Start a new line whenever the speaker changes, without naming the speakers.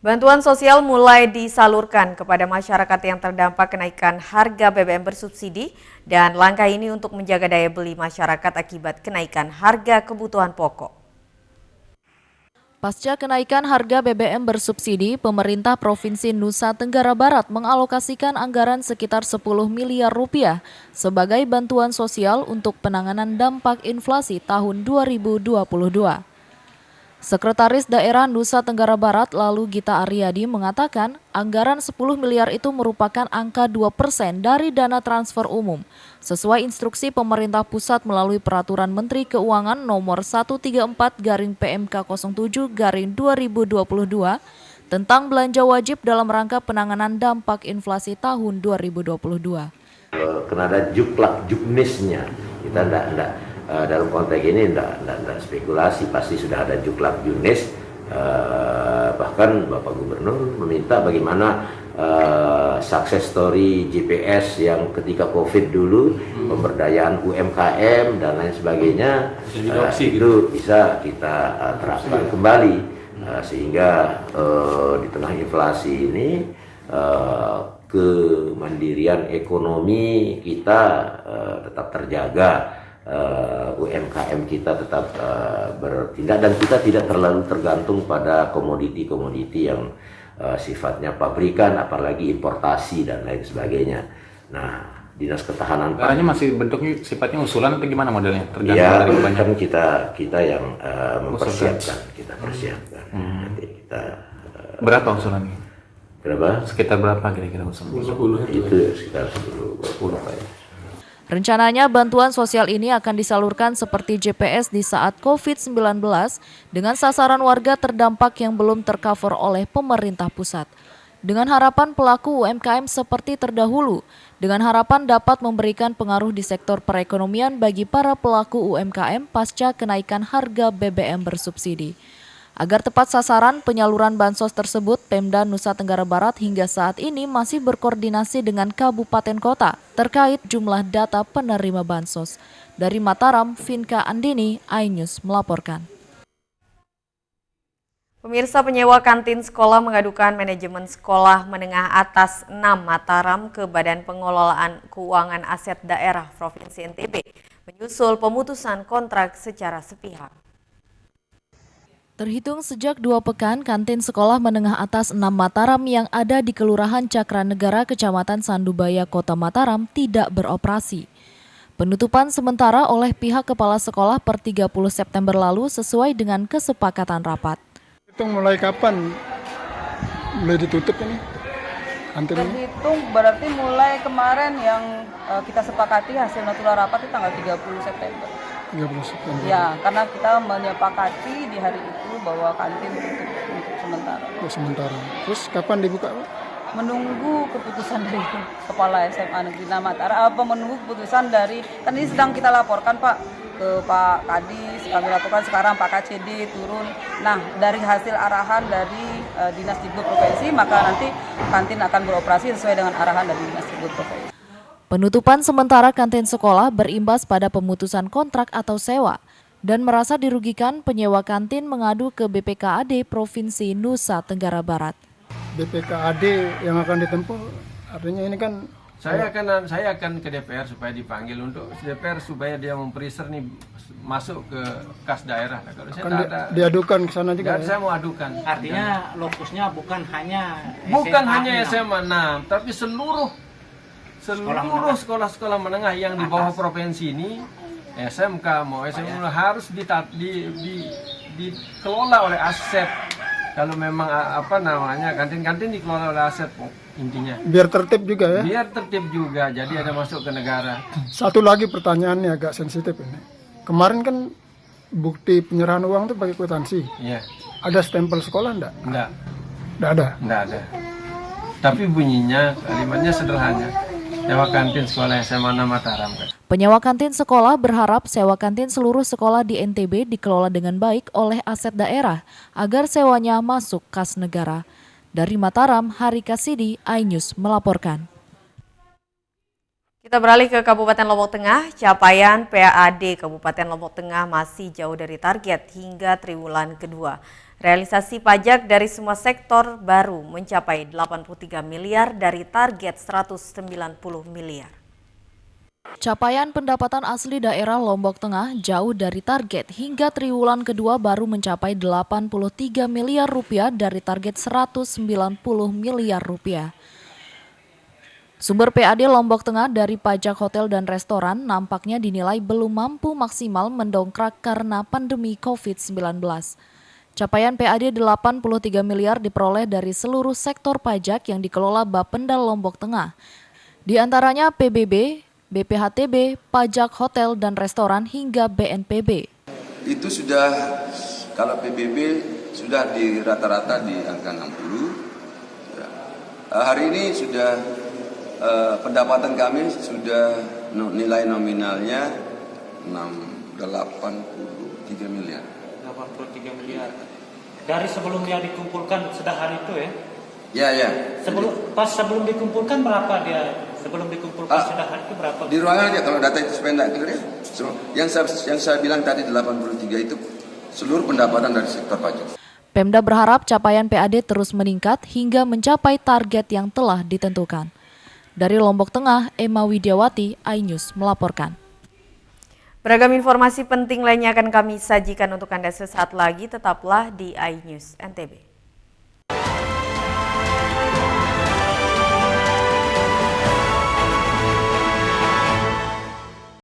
Bantuan sosial mulai disalurkan kepada masyarakat yang terdampak kenaikan harga BBM bersubsidi dan langkah ini untuk menjaga daya beli masyarakat akibat kenaikan harga kebutuhan pokok.
Pasca kenaikan harga BBM bersubsidi, pemerintah Provinsi Nusa Tenggara Barat mengalokasikan anggaran sekitar 10 miliar rupiah sebagai bantuan sosial untuk penanganan dampak inflasi tahun 2022. Sekretaris Daerah Nusa Tenggara Barat lalu Gita Aryadi mengatakan anggaran 10 miliar itu merupakan angka 2% dari dana transfer umum sesuai instruksi pemerintah pusat melalui Peraturan Menteri Keuangan nomor 134-PMK07-2022 tentang belanja wajib dalam rangka penanganan dampak inflasi tahun 2022.
Karena ada juknisnya, kita enggak dalam konteks ini enggak spekulasi, pasti sudah ada juknis. Bahkan Bapak Gubernur meminta bagaimana success story GPS yang ketika COVID dulu, pemberdayaan UMKM dan lain sebagainya, itu bisa kita terapkan kembali sehingga di tengah inflasi ini kemandirian ekonomi kita tetap terjaga, UMKM kita tetap bertindak dan kita tidak terlalu tergantung pada komoditi-komoditi yang sifatnya pabrikan, apalagi importasi dan lain sebagainya. Nah, Dinas Ketahanan
Pangan masih bentuknya sifatnya usulan atau gimana modelnya?
Tergantung dari kebanyakan kita yang mempersiapkan, kita persiapkan. Nanti kita
berapa usulannya?
Berapa?
Sekitar berapa kira-kira usulan?
10 itu sekitar 10 Pak ya.
Rencananya bantuan sosial ini akan disalurkan seperti JPS di saat COVID-19 dengan sasaran warga terdampak yang belum tercover oleh pemerintah pusat. Dengan harapan pelaku UMKM seperti terdahulu, dengan harapan dapat memberikan pengaruh di sektor perekonomian bagi para pelaku UMKM pasca kenaikan harga BBM bersubsidi. Agar tepat sasaran penyaluran bansos tersebut, Pemda Nusa Tenggara Barat hingga saat ini masih berkoordinasi dengan kabupaten kota terkait jumlah data penerima bansos. Dari Mataram, Vinka Andini, iNews melaporkan.
Pemirsa, penyewa kantin sekolah mengadukan manajemen sekolah menengah atas 6 Mataram ke Badan Pengelolaan Keuangan Aset Daerah Provinsi NTB menyusul pemutusan kontrak secara sepihak.
Terhitung sejak 2 pekan, kantin sekolah menengah atas 6 Mataram yang ada di Kelurahan Cakranegara, Kecamatan Sandubaya, Kota Mataram tidak beroperasi. Penutupan sementara oleh pihak kepala sekolah per 30 September lalu sesuai dengan kesepakatan rapat.
Itu mulai kapan mulai ditutup ini kantin ini?
Terhitung berarti mulai kemarin yang kita sepakati hasil notular rapat itu tanggal 30 September.
30 September.
Ya, karena kita menyepakati di hari itu bahwa kantin tutup untuk sementara.
Oh, sementara. Terus kapan dibuka, Pak?
Menunggu keputusan dari Kepala SMA Negeri Mataram, menunggu keputusan dari, kan ini sedang kita laporkan Pak ke Pak Kadis, kami laporkan sekarang Pak KCD turun. Nah, dari hasil arahan dari Dinas Dikbud Provinsi, maka nanti kantin akan beroperasi sesuai dengan arahan dari Dinas Dikbud Provinsi.
Penutupan sementara kantin sekolah berimbas pada pemutusan kontrak atau sewa dan merasa dirugikan, penyewa kantin mengadu ke BPKAD Provinsi Nusa Tenggara Barat.
BPKAD yang akan ditempuh, artinya ini kan
saya akan ke DPR supaya dipanggil untuk DPR supaya dia mempreser nih masuk ke kas daerah. Nah, kalau saya
akan diadukan ke sana juga.
Saya mau adukan.
Artinya lokusnya bukan hanya
SMA 6, tapi seluruh sekolah-sekolah menengah yang di bawah provinsi ini, SMK mau SMA harus dikelola oleh aset. Kalau memang kantin-kantin dikelola oleh aset intinya.
Biar tertib juga ya.
Biar tertib juga, jadi ada masuk ke negara.
Satu lagi pertanyaannya agak sensitif ini. Kemarin kan bukti penyerahan uang itu pakai kwitansi.
Iya.
Ada stempel sekolah enggak?
Enggak.
Enggak ada.
Enggak ada. Tapi bunyinya, kalimatnya sederhana. Sewa kantin sekolah SMA 6 Mataram.
Penyewa kantin sekolah berharap sewa kantin seluruh sekolah di NTB dikelola dengan baik oleh aset daerah agar sewanya masuk kas negara. Dari Mataram, Hari Kasidi, iNews melaporkan.
Kita beralih ke Kabupaten Lombok Tengah. Capaian PAD Kabupaten Lombok Tengah masih jauh dari target hingga triwulan kedua. Realisasi pajak dari semua sektor baru mencapai 83 miliar dari target 190 miliar.
Capaian pendapatan asli daerah Lombok Tengah jauh dari target hingga triwulan kedua baru mencapai 83 miliar rupiah dari target 190 miliar rupiah. Sumber PAD Lombok Tengah dari pajak hotel dan restoran nampaknya dinilai belum mampu maksimal mendongkrak karena pandemi COVID-19. Capaian PAD 83 miliar diperoleh dari seluruh sektor pajak yang dikelola Bapenda Lombok Tengah. Di antaranya PBB, BPHTB, pajak hotel dan restoran hingga BNPB.
Itu sudah, kalau PBB sudah di rata-rata di angka 60. Ya. Hari ini sudah pendapatan kami sudah nilai nominalnya 83 miliar.
83 miliar. Dari sebelumnya dikumpulkan sudah hari itu ya?
Ya.
Sebelum dikumpulkan berapa dia? Sebelum dikumpulkan sudah hari itu berapa?
Di ruangan aja kalau data itu sependa itu ya. Yang saya bilang tadi 83 itu seluruh pendapatan dari sektor pajak.
Pemda berharap capaian PAD terus meningkat hingga mencapai target yang telah ditentukan. Dari Lombok Tengah, Emma Widiawati, iNews melaporkan.
Beragam informasi penting lainnya akan kami sajikan untuk Anda sesaat lagi, tetaplah di iNews NTB.